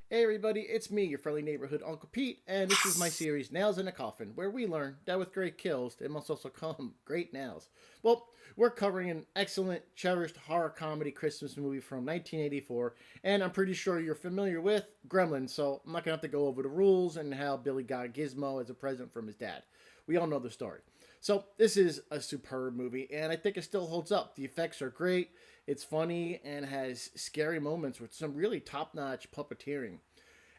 Hey everybody, it's me, your friendly neighborhood Uncle Pete, and this is my series Nails in a Coffin, where we learn that with great kills, there must also come great nails. Well, we're covering an excellent, cherished horror comedy Christmas movie from 1984, and I'm pretty sure you're familiar with Gremlins, so I'm not going to have to go over the rules and how Billy got Gizmo as a present from his dad. We all know the story. So this is a superb movie, and I think it still holds up. The effects are great, it's funny, and has scary moments with some really top-notch puppeteering.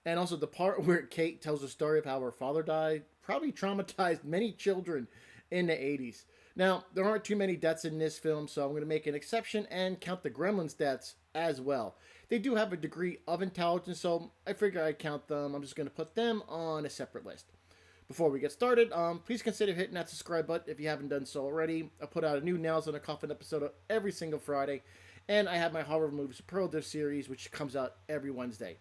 And also the part where Kate tells the story of how her father died probably traumatized many children in the 80s. Now, there aren't too many deaths in this film, so I'm going to make an exception and count the Gremlins deaths as well. They do have a degree of intelligence, so I figure I'd count them. I'm just going to put them on a separate list. Before we get started, please consider hitting that subscribe button if you haven't done so already. I put out a new Nails in a Coffin episode every single Friday, and I have my horror movie superlative series, which comes out every Wednesday.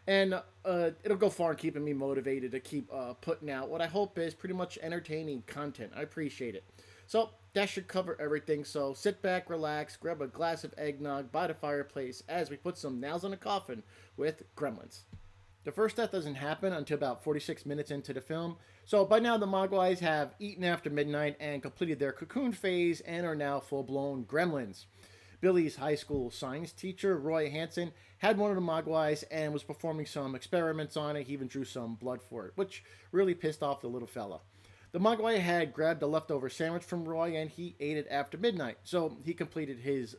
And it'll go far in keeping me motivated to keep putting out what I hope is pretty much entertaining content. I appreciate it. So that should cover everything. So sit back, relax, grab a glass of eggnog by the fireplace as we put some nails in a coffin with Gremlins. The first death doesn't happen until about 46 minutes into the film. So by now the Mogwais have eaten after midnight and completed their cocoon phase and are now full-blown gremlins. Billy's high school science teacher, Roy Hansen, had one of the Mogwais and was performing some experiments on it. He even drew some blood for it, which really pissed off the little fella. The Mogwai had grabbed a leftover sandwich from Roy and he ate it after midnight. So he completed his,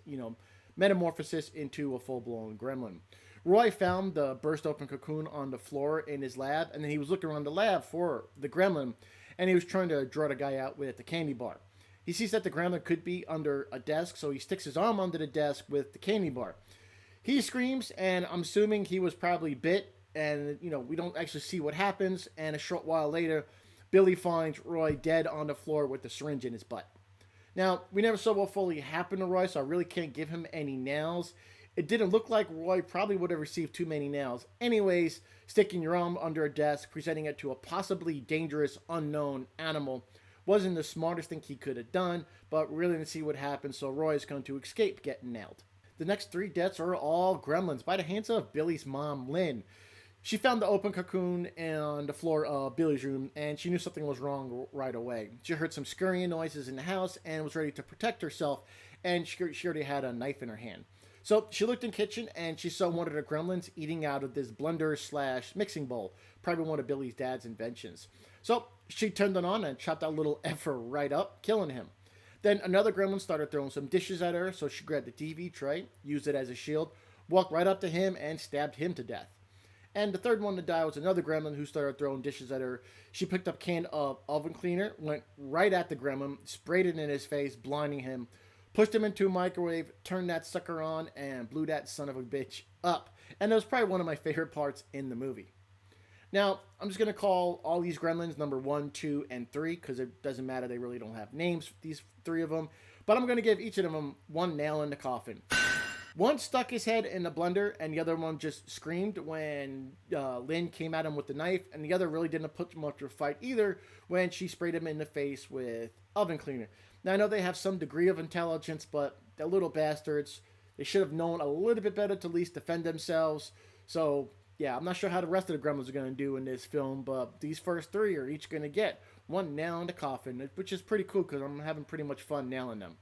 metamorphosis into a full-blown gremlin. Roy found the burst open cocoon on the floor in his lab, and then he was looking around the lab for the gremlin, and he was trying to draw the guy out with the candy bar. He sees that the gremlin could be under a desk, so he sticks his arm under the desk with the candy bar. He screams, and I'm assuming he was probably bit, and, we don't actually see what happens, and a short while later, Billy finds Roy dead on the floor with the syringe in his butt. Now, we never saw what fully happened to Roy, so I really can't give him any nails. It didn't look like Roy probably would have received too many nails. Anyways, sticking your arm under a desk, presenting it to a possibly dangerous, unknown animal, wasn't the smartest thing he could have done, but really didn't see what happened, so Roy is going to escape getting nailed. The next three deaths are all gremlins by the hands of Billy's mom, Lynn. She found the open cocoon on the floor of Billy's room, and she knew something was wrong right away. She heard some scurrying noises in the house and was ready to protect herself, and she already had a knife in her hand. So she looked in the kitchen and she saw one of the gremlins eating out of this blender/mixing bowl, probably one of Billy's dad's inventions. So she turned it on and chopped that little effer right up, killing him. Then another gremlin started throwing some dishes at her, so she grabbed the TV tray, used it as a shield, walked right up to him and stabbed him to death. And the third one to die was another gremlin who started throwing dishes at her. She picked up a can of oven cleaner, went right at the gremlin, sprayed it in his face, blinding him, pushed him into a microwave, turned that sucker on, and blew that son of a bitch up. And that was probably one of my favorite parts in the movie. Now, I'm just going to call all these gremlins number 1, 2, and 3, because it doesn't matter, they really don't have names, these three of them. But I'm going to give each of them one nail in the coffin. One stuck his head in the blender, and the other one just screamed when Lynn came at him with the knife, and the other really didn't put much of a fight either when she sprayed him in the face with oven cleaner. Now, I know they have some degree of intelligence, but they're little bastards. They should have known a little bit better to at least defend themselves. So, yeah, I'm not sure how the rest of the gremlins are going to do in this film, but these first three are each going to get one nail in the coffin, which is pretty cool because I'm having pretty much fun nailing them.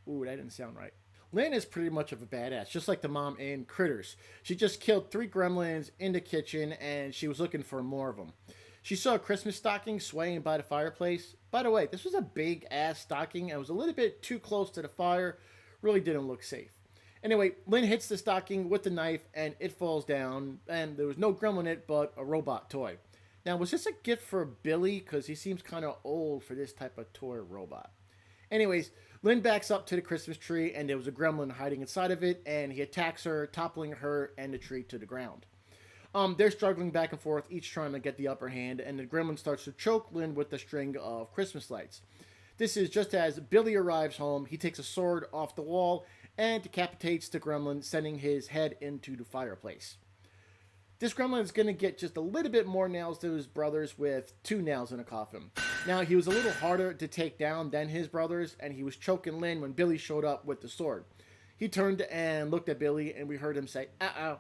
Ooh, that didn't sound right. Lynn is pretty much of a badass, just like the mom in Critters. She just killed 3 gremlins in the kitchen, and she was looking for more of them. She saw a Christmas stocking swaying by the fireplace. By the way, this was a big-ass stocking, and it was a little bit too close to the fire. Really didn't look safe. Anyway, Lynn hits the stocking with the knife, and it falls down, and there was no gremlin in it, but a robot toy. Now, was this a gift for Billy? Because he seems kind of old for this type of toy robot. Anyways, Lynn backs up to the Christmas tree, and there was a gremlin hiding inside of it, and he attacks her, toppling her and the tree to the ground. They're struggling back and forth, each trying to get the upper hand, and the gremlin starts to choke Lynn with a string of Christmas lights. This is just as Billy arrives home. He takes a sword off the wall and decapitates the gremlin, sending his head into the fireplace. This gremlin is going to get just a little bit more nails than his brothers with 2 nails in a coffin. Now, he was a little harder to take down than his brothers, and he was choking Lynn when Billy showed up with the sword. He turned and looked at Billy, and we heard him say, "Uh-oh."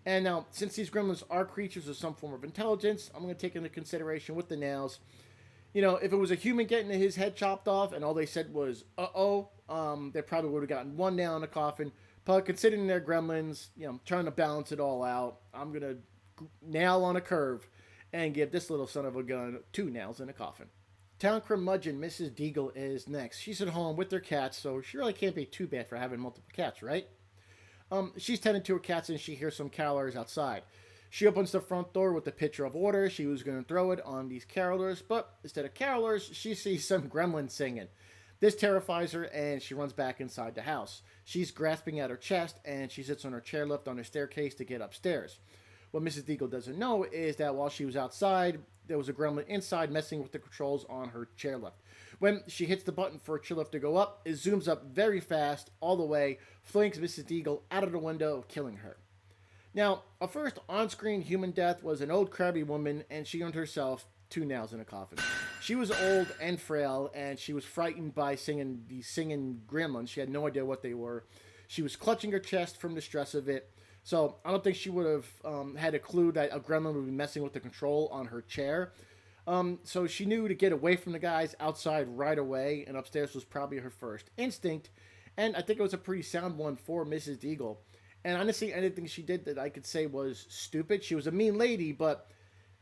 And now, since these gremlins are creatures of some form of intelligence, I'm going to take into consideration with the nails. If it was a human getting his head chopped off and all they said was, uh-oh, they probably would have gotten one nail in the coffin. But considering they're gremlins, trying to balance it all out, I'm going to nail on a curve and give this little son of a gun 2 nails in a coffin. Town curmudgeon Mrs. Deagle is next. She's at home with their cats, so she really can't be too bad for having multiple cats, right? She's tending to her cats and she hears some carolers outside. She opens the front door with a pitcher of water. She was going to throw it on these carolers, but instead of carolers, she sees some gremlins singing. This terrifies her and she runs back inside the house. She's grasping at her chest and she sits on her chairlift on the staircase to get upstairs. What Mrs. Deagle doesn't know is that while she was outside, there was a gremlin inside messing with the controls on her chairlift. When she hits the button for her chairlift to go up, it zooms up very fast, all the way, flings Mrs. Deagle out of the window, killing her. Now, a first on-screen human death was an old crabby woman, and she earned herself 2 nails in a coffin. She was old and frail, and she was frightened by these singing gremlins. She had no idea what they were. She was clutching her chest from the stress of it. So I don't think she would have had a clue that a gremlin would be messing with the control on her chair. So she knew to get away from the guys outside right away, and upstairs was probably her first instinct. And I think it was a pretty sound one for Mrs. Deagle. And honestly, anything she did that I could say was stupid. She was a mean lady, but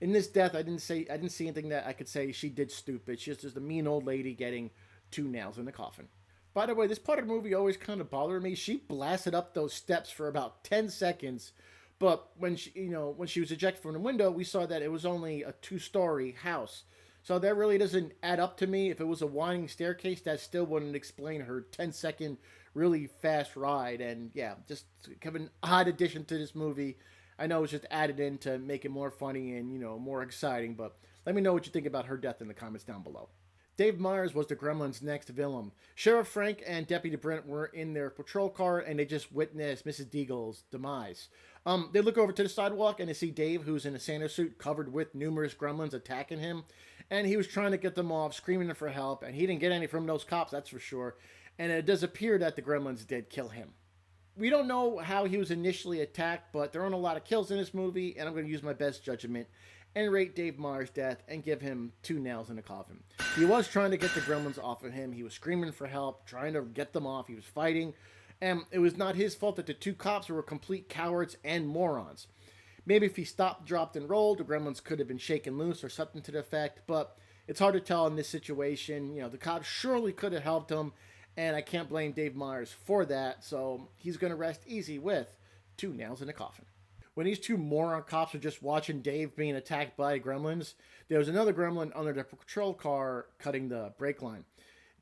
in this death, I didn't see anything that I could say she did stupid. She's just a mean old lady getting 2 nails in the coffin. By the way, this part of the movie always kind of bothered me. She blasted up those steps for about 10 seconds, but when she was ejected from the window, we saw that it was only a 2-story house. So that really doesn't add up to me. If it was a winding staircase, that still wouldn't explain her 10-second really fast ride. And yeah, just kind of an odd addition to this movie. I know it's just added in to make it more funny and, more exciting, but let me know what you think about her death in the comments down below. Dave Myers was the Gremlins' next villain. Sheriff Frank and Deputy Brent were in their patrol car and they just witnessed Mrs. Deagle's demise. They look over to the sidewalk and they see Dave, who's in a Santa suit covered with numerous gremlins attacking him. And he was trying to get them off, screaming for help, and he didn't get any from those cops, that's for sure. And it does appear that the gremlins did kill him. We don't know how he was initially attacked, but there aren't a lot of kills in this movie, and I'm going to use my best judgment and rate Dave Myers' death and give him 2 nails in the coffin. He was trying to get the gremlins off of him. He was screaming for help, trying to get them off. He was fighting, and it was not his fault that the 2 cops were complete cowards and morons. Maybe if he stopped, dropped, and rolled, the gremlins could have been shaken loose or something to the effect, but it's hard to tell in this situation. The cops surely could have helped him, and I can't blame Dave Myers for that, so he's going to rest easy with 2 nails in the coffin. When these 2 moron cops were just watching Dave being attacked by gremlins, there was another gremlin under the patrol car cutting the brake line.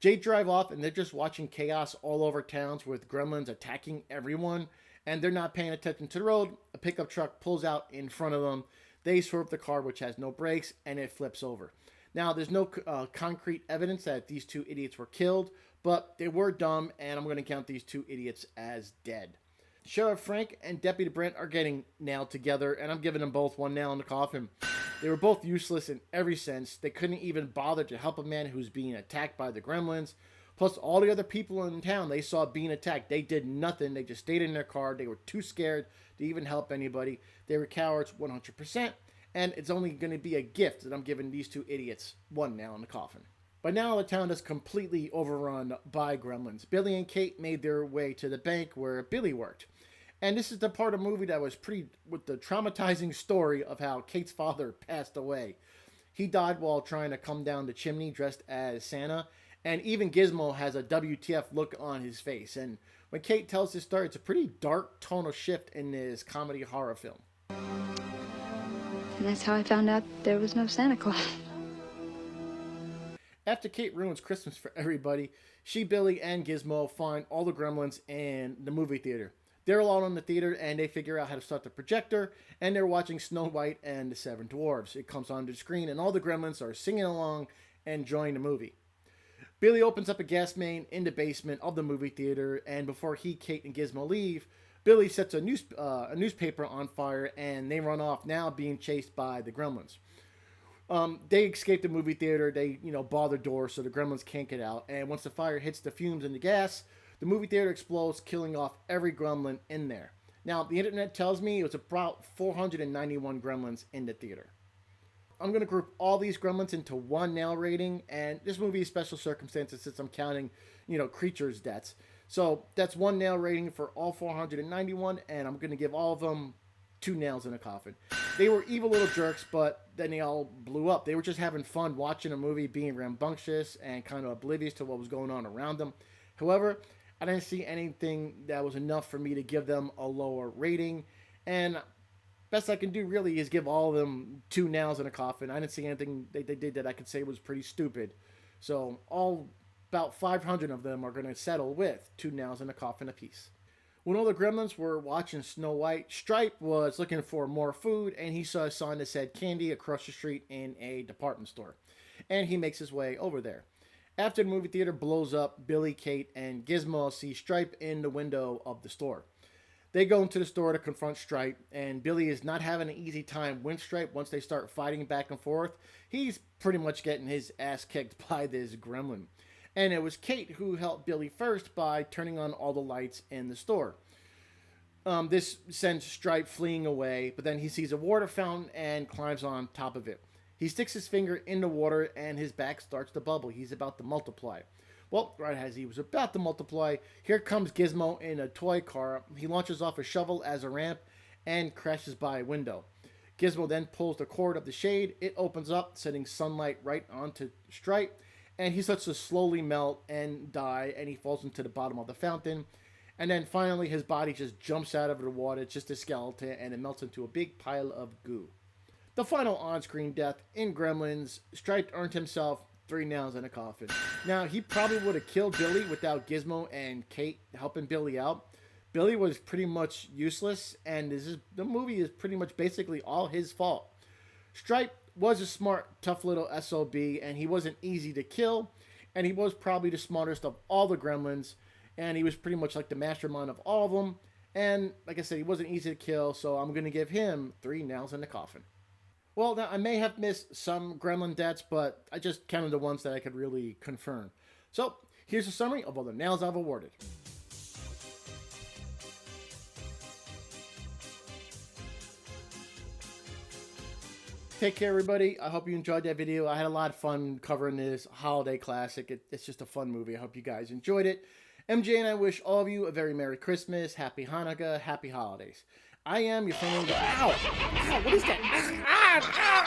They drive off and they're just watching chaos all over towns with gremlins attacking everyone, and they're not paying attention to the road. A pickup truck pulls out in front of them. They swerve the car, which has no brakes, and it flips over. Now, there's no concrete evidence that these 2 idiots were killed, but they were dumb, and I'm going to count these 2 idiots as dead. Sheriff Frank and Deputy Brent are getting nailed together, and I'm giving them both 1 nail in the coffin. They were both useless in every sense. They couldn't even bother to help a man who's being attacked by the gremlins. Plus, all the other people in town they saw being attacked, they did nothing. They just stayed in their car. They were too scared to even help anybody. They were cowards 100%, and it's only going to be a gift that I'm giving these 2 idiots 1 nail in the coffin. By now, the town is completely overrun by gremlins. Billy and Kate made their way to the bank where Billy worked. And this is the part of the movie that was with the traumatizing story of how Kate's father passed away. He died while trying to come down the chimney dressed as Santa. And even Gizmo has a WTF look on his face. And when Kate tells this story, it's a pretty dark tonal shift in this comedy horror film. And that's how I found out there was no Santa Claus. After Kate ruins Christmas for everybody, she, Billy, and Gizmo find all the gremlins in the movie theater. They're alone in the theater, and they figure out how to start the projector, and they're watching Snow White and the 7 Dwarfs. It comes onto the screen, and all the gremlins are singing along and enjoying the movie. Billy opens up a gas main in the basement of the movie theater, and before he, Kate, and Gizmo leave, Billy sets a newspaper on fire, and they run off, now being chased by the gremlins. They escape the movie theater. They, bar the door so the gremlins can't get out. And once the fire hits the fumes and the gas, The movie theater explodes, killing off every gremlin in there. Now, the internet tells me it was about 491 gremlins in the theater. I'm going to group all these gremlins into one nail rating, and this movie is special circumstances since I'm counting, creatures' deaths. So that's one nail rating for all 491, and I'm going to give all of them 2 nails in a coffin. They were evil little jerks, but then they all blew up. They were just having fun watching a movie, being rambunctious and kind of oblivious to what was going on around them. However, I didn't see anything that was enough for me to give them a lower rating, and best I can do really is give all of them 2 nails in a coffin. I didn't see anything they did that I could say was pretty stupid. So about 500 of them are going to settle with 2 nails in a coffin apiece. When all the gremlins were watching Snow White, Stripe was looking for more food, and he saw a sign that said candy across the street in a department store. And he makes his way over there. After the movie theater blows up, Billy, Kate, and Gizmo see Stripe in the window of the store. They go into the store to confront Stripe, and Billy is not having an easy time with Stripe once they start fighting back and forth. He's pretty much getting his ass kicked by this gremlin. And it was Kate who helped Billy first by turning on all the lights in the store. This sends Stripe fleeing away, but then he sees a water fountain and climbs on top of it. He sticks his finger in the water and his back starts to bubble. He's about to multiply. Well, right as he was about to multiply, here comes Gizmo in a toy car. He launches off a shovel as a ramp and crashes by a window. Gizmo then pulls the cord of the shade. It opens up, sending sunlight right onto Stripe. And he starts to slowly melt and die, and he falls into the bottom of the fountain. And then finally, his body just jumps out of the water, just a skeleton, and it melts into a big pile of goo. The final on-screen death in Gremlins, Stripe earned himself 3 nails in a coffin. Now, he probably would have killed Billy without Gizmo and Kate helping Billy out. Billy was pretty much useless, and the movie is pretty much basically all his fault. Stripe was a smart, tough little SOB, and he wasn't easy to kill, and he was probably the smartest of all the Gremlins, and he was pretty much like the mastermind of all of them, and like I said, he wasn't easy to kill, so I'm going to give him 3 nails in the coffin. Well, now, I may have missed some Gremlin deaths, but I just counted the ones that I could really confirm. So, here's a summary of all the nails I've awarded. Take care, everybody. I hope you enjoyed that video. I had a lot of fun covering this holiday classic. It's just a fun movie. I hope you guys enjoyed it. MJ and I wish all of you a very Merry Christmas, Happy Hanukkah, Happy Holidays. I am your friendly... Ow! Ow! What is that? Ah! Ah!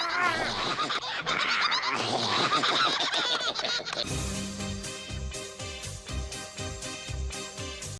Ah!